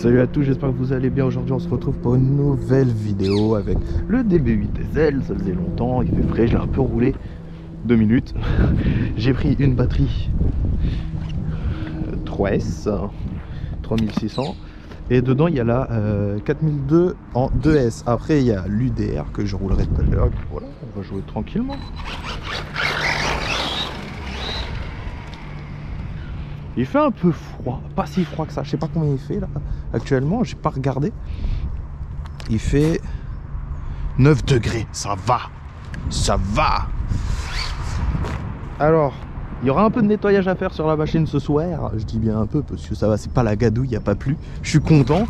Salut à tous, j'espère que vous allez bien. Aujourd'hui on se retrouve pour une nouvelle vidéo avec le DB8 SL. Ça faisait longtemps, il fait frais, je l'ai un peu roulé 2 minutes. J'ai pris une batterie 3S 3600 et dedans il y a la 4002 en 2S. Après il y a l'UDR que je roulerai tout à l'heure. Voilà, on va jouer tranquillement. Il fait un peu froid, pas si froid que ça. Je sais pas combien il fait là actuellement, j'ai pas regardé. Il fait 9 degrés, ça va. Ça va. Alors, il y aura un peu de nettoyage à faire sur la machine ce soir. Je dis bien un peu parce que ça va, c'est pas la gadouille, il n'y a pas plu. Je suis content.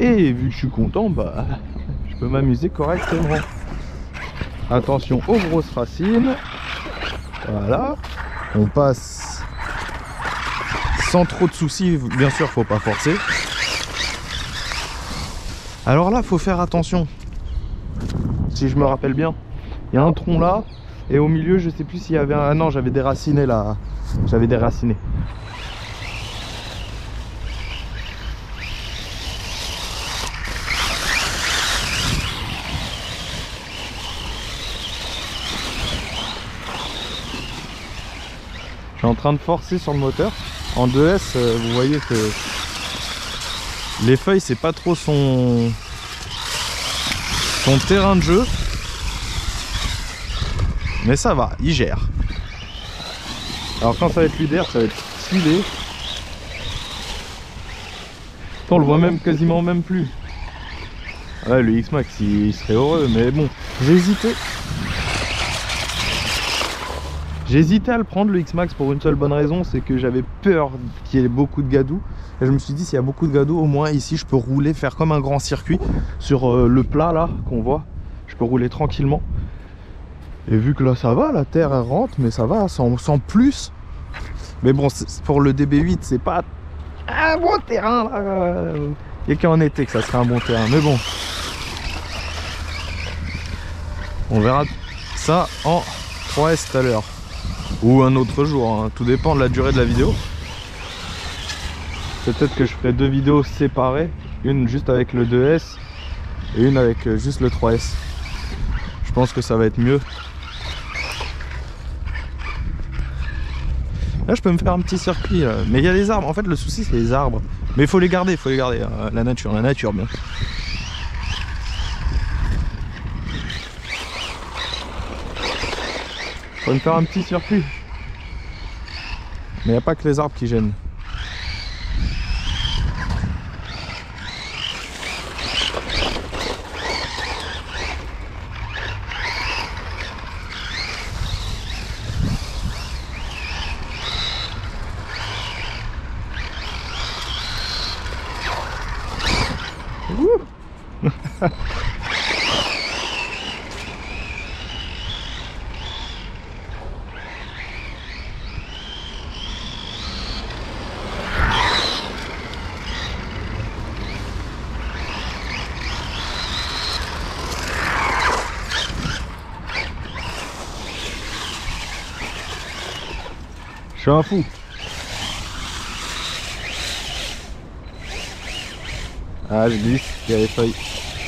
Et vu que je suis content, bah je peux m'amuser correctement. Attention aux grosses racines. Voilà. On passe sans trop de soucis. Bien sûr, faut pas forcer. Alors là, faut faire attention. Si je me rappelle bien, il y a un tronc là. Et au milieu, je sais plus s'il y avait un... Ah non, j'avais déraciné là. J'avais déraciné. Je suis en train de forcer sur le moteur. En 2S, vous voyez que les feuilles, c'est pas trop son terrain de jeu. Mais ça va, il gère. Alors quand ça va être l'UDR, ça va être stylé. On le voit même quasiment même plus. Ouais, le X-Max, il serait heureux, mais bon, j'ai hésité. J'ai hésité à le prendre, le X-Max, pour une seule bonne raison, c'est que j'avais peur qu'il y ait beaucoup de gadou. Et je me suis dit, s'il y a beaucoup de gadou, au moins ici, je peux rouler, faire comme un grand circuit sur le plat là qu'on voit. Je peux rouler tranquillement. Et vu que là, ça va, la terre elle rentre, mais ça va, sans plus. Mais bon, pour le DB8, c'est pas un bon terrain là. Il n'y a qu'en été que ça serait un bon terrain, mais bon. On verra ça en 3S tout à l'heure. Ou un autre jour, hein. Tout dépend de la durée de la vidéo. Peut-être que je ferai 2 vidéos séparées, une juste avec le 2S et une avec juste le 3S. Je pense que ça va être mieux. Là je peux me faire un petit circuit là. Mais il y a les arbres, en fait le souci c'est les arbres. Mais il faut les garder, la nature bien. Faut me faire un petit circuit. Mais il n'y a pas que les arbres qui gênent. Je suis un fou. Ah, je glisse, il y a les feuilles.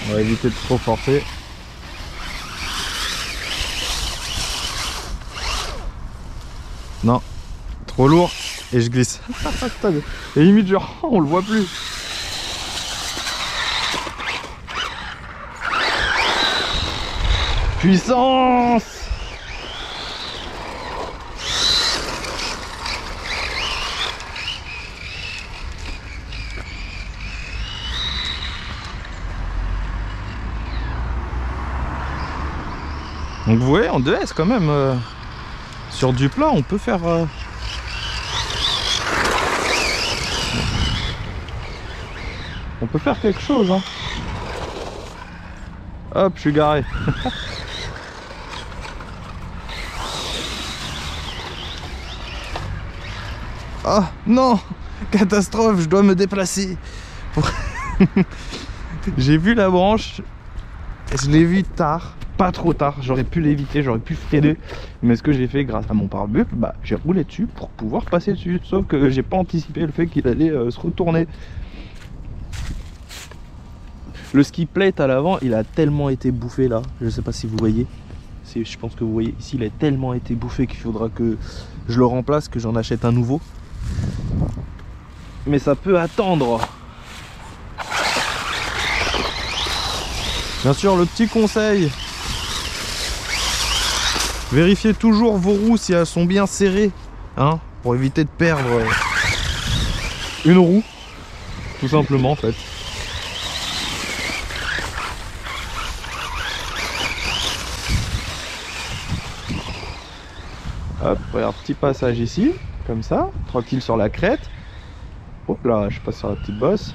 On va éviter de trop forcer. Non, trop lourd et je glisse. Et limite genre, on le voit plus. Puissance! Donc vous voyez, en 2S quand même, sur du plat, on peut faire... On peut faire quelque chose, hein. Hop, je suis garé. Ah non, catastrophe, je dois me déplacer. J'ai vu la branche, je l'ai vue tard. pas trop tard, j'aurais pu l'éviter, j'aurais pu freiner. Mais ce que j'ai fait grâce à mon pare-bulle, bah, j'ai roulé dessus pour pouvoir passer dessus. Sauf que j'ai pas anticipé le fait qu'il allait se retourner. Le ski plate à l'avant, il a tellement été bouffé là, je sais pas si vous voyez. Je pense que vous voyez ici, il a tellement été bouffé qu'il faudra que je le remplace, que j'en achète un nouveau. Mais ça peut attendre. Bien sûr, le petit conseil, vérifiez toujours vos roues si elles sont bien serrées, hein, pour éviter de perdre une roue, tout simplement en fait. Hop, regarde, petit passage ici, comme ça, tranquille sur la crête. Hop là, je passe sur la petite bosse.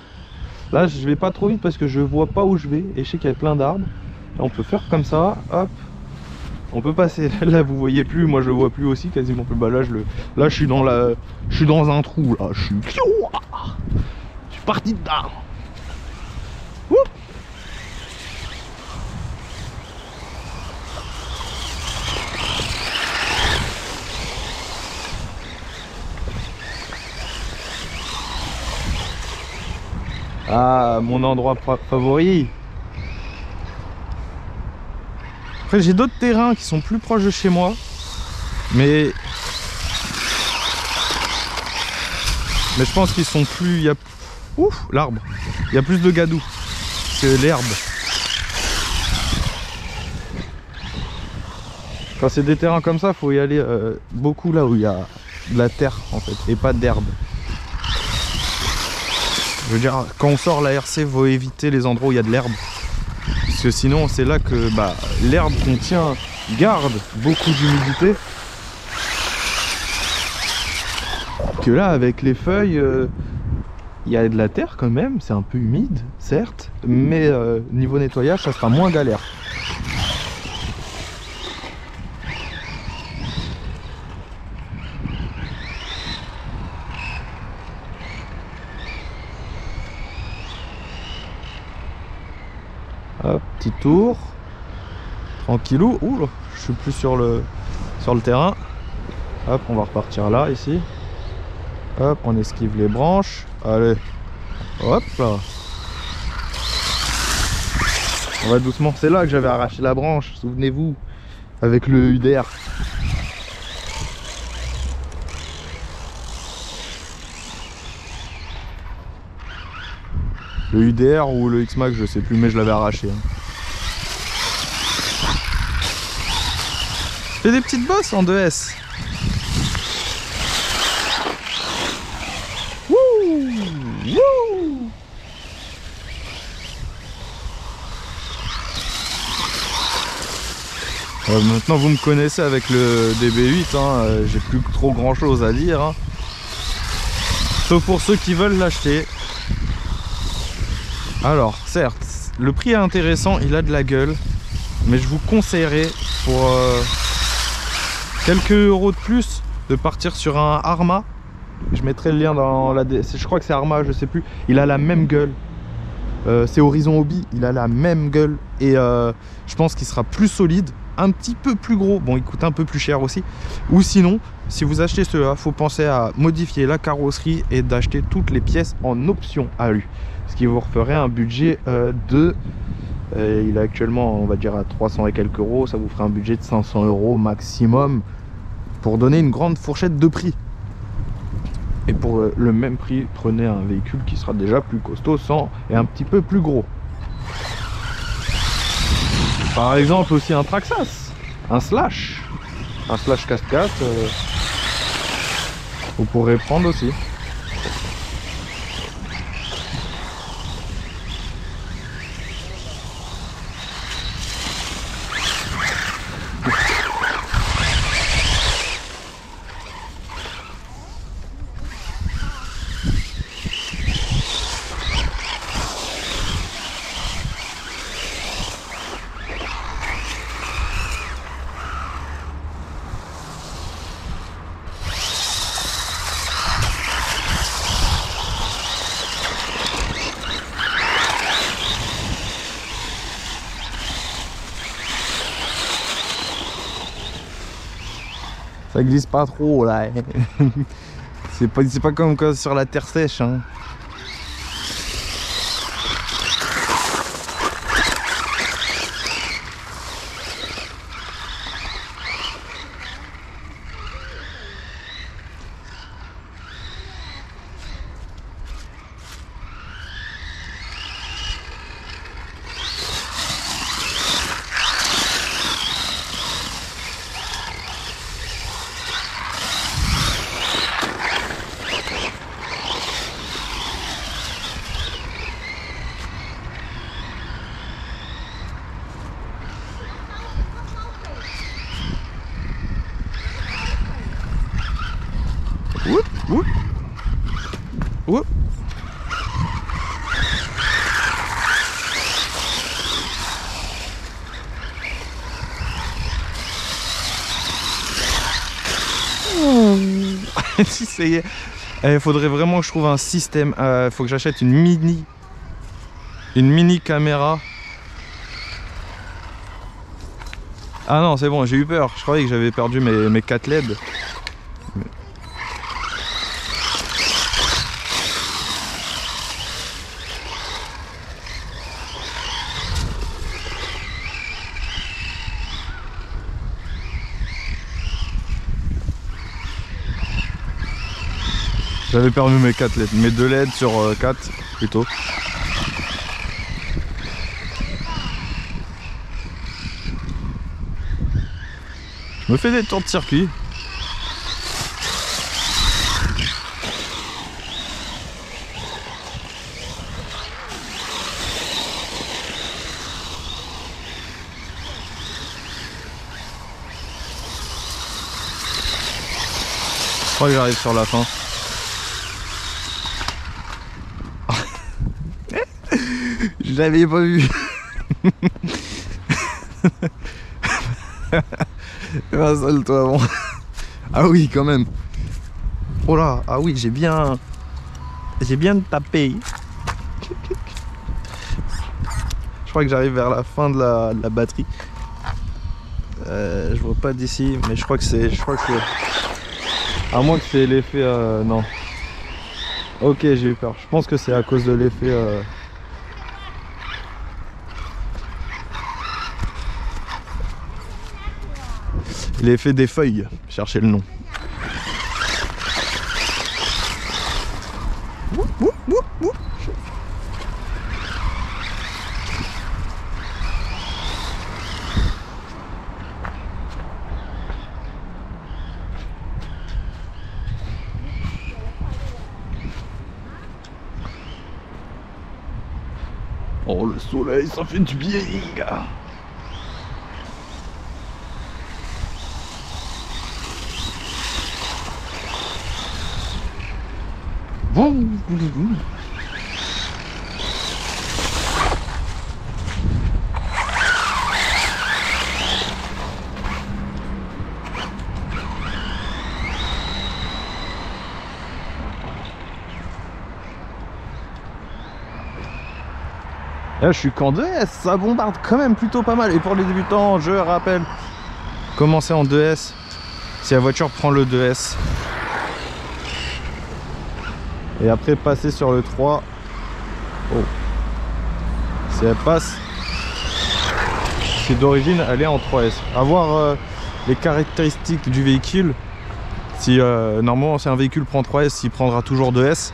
Là, je vais pas trop vite parce que je vois pas où je vais et je sais qu'il y a plein d'arbres. Là, on peut faire comme ça, hop. On peut passer. Là, vous voyez plus, moi je le vois plus aussi quasiment plus. Bah là, je suis dans un trou là. Je suis parti dedans. Ouh. Ah, mon endroit favori. Après, j'ai d'autres terrains qui sont plus proches de chez moi. Mais je pense qu'ils sont plus... Ouf, l'arbre. Il y a plus de gadou que l'herbe. Quand c'est des terrains comme ça, faut y aller beaucoup là où il y a de la terre en fait, et pas d'herbe. Je veux dire, quand on sort la RC, faut éviter les endroits où il y a de l'herbe. Parce que sinon, c'est là que l'herbe garde beaucoup d'humidité. Que là, avec les feuilles, il y a de la terre quand même. C'est un peu humide, certes. Mais niveau nettoyage, ça sera moins galère. Hop, petit tour, tranquillou. Ouh, je suis plus sur le terrain. Hop, on va repartir là, ici. Hop, on esquive les branches. Allez, hop là. On va doucement. C'est là que j'avais arraché la branche, souvenez-vous, avec le UDR. Le UDR ou le X-Max, je sais plus, mais je l'avais arraché. Fais des petites bosses en 2S. Wouh, wouh. Maintenant vous me connaissez avec le DB8, hein, j'ai plus trop grand chose à dire. Hein. Sauf pour ceux qui veulent l'acheter. Alors, certes, le prix est intéressant, il a de la gueule, mais je vous conseillerais pour quelques euros de plus de partir sur un Arrma. Je mettrai le lien dans la... Je crois que c'est Arrma, je sais plus. Il a la même gueule. C'est Horizon Hobby, il a la même gueule. Et je pense qu'il sera plus solide, un petit peu plus gros. Bon, il coûte un peu plus cher aussi. Ou sinon, si vous achetez cela, il faut penser à modifier la carrosserie et d'acheter toutes les pièces en option alu. Ce qui vous referait un budget il est actuellement, on va dire, à 300 et quelques euros. Ça vous ferait un budget de 500 euros maximum pour donner une grande fourchette de prix. Et pour le même prix, prenez un véhicule qui sera déjà plus costaud, et un petit peu plus gros. Par exemple aussi un Traxxas, un Slash 4x4, vous pourrez prendre aussi. Ça glisse pas trop là. C'est pas comme quand sur la terre sèche. Hein. Oup, oup. Oup. Si ça y est, il faudrait vraiment que je trouve un système. Faut que j'achète une mini caméra. Ah non, c'est bon, j'ai eu peur. Je croyais que j'avais perdu mes 4 LED. J'avais perdu mes 4 LED, mes 2 LED sur 4 plutôt. Je me fais des tours de circuit. Je crois que j'arrive sur la fin. Je l'avais pas vu. Installe-toi avant. Ah oui, quand même. Oh là, ah oui, j'ai bien tapé. Je crois que j'arrive vers la fin de la batterie. Je vois pas d'ici, mais je crois que c'est, à moins que c'est l'effet, non. Ok, j'ai eu peur. Je pense que c'est à cause de l'effet. L'effet des feuilles, cherchez le nom. Oh, le soleil, ça fait du bien, gars. Là, je suis qu'en 2S, ça bombarde quand même plutôt pas mal. Et pour les débutants, je rappelle, commencer en 2S si la voiture prend le 2S. Et après passer sur le 3. Oh. Si elle passe, c'est d'origine, elle est en 3S. A voir les caractéristiques du véhicule. Si normalement si un véhicule prend 3S, il prendra toujours 2S.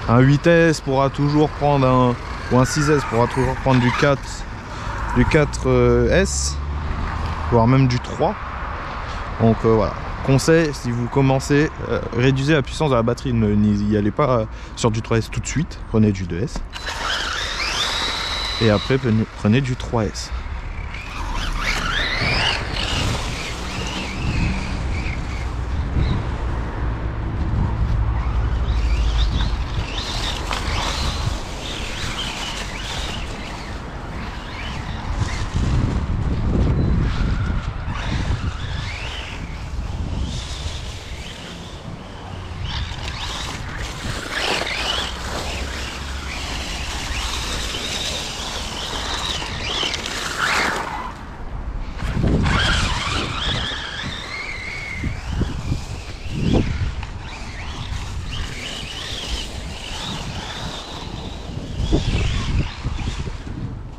Un 8S pourra toujours prendre un, ou un 6S pourra toujours prendre du 4S, voire même du 3. Donc voilà, conseil, si vous commencez, réduisez la puissance de la batterie, n'y allez pas sur du 3S tout de suite, prenez du 2S. Et après prenez du 3S.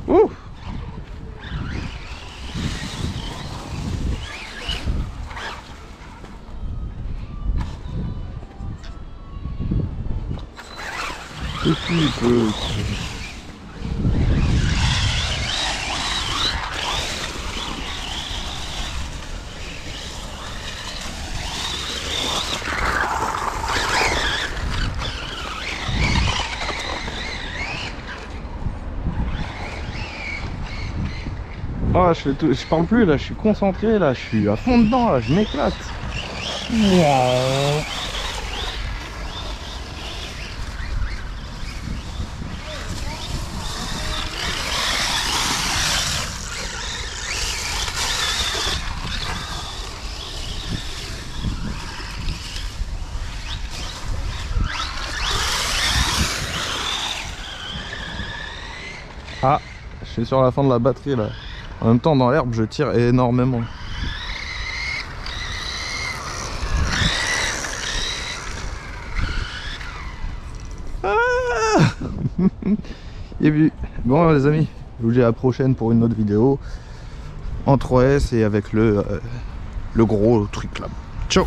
Ouh. Petit peu. Ah, je parle plus là, je suis concentré là, je suis à fond dedans là, je m'éclate. Ah, je suis sur la fin de la batterie là. En même temps, dans l'herbe, je tire énormément. Ah. Et puis, bon les amis, je vous dis à la prochaine pour une autre vidéo en 3S et avec le gros truc là. Ciao.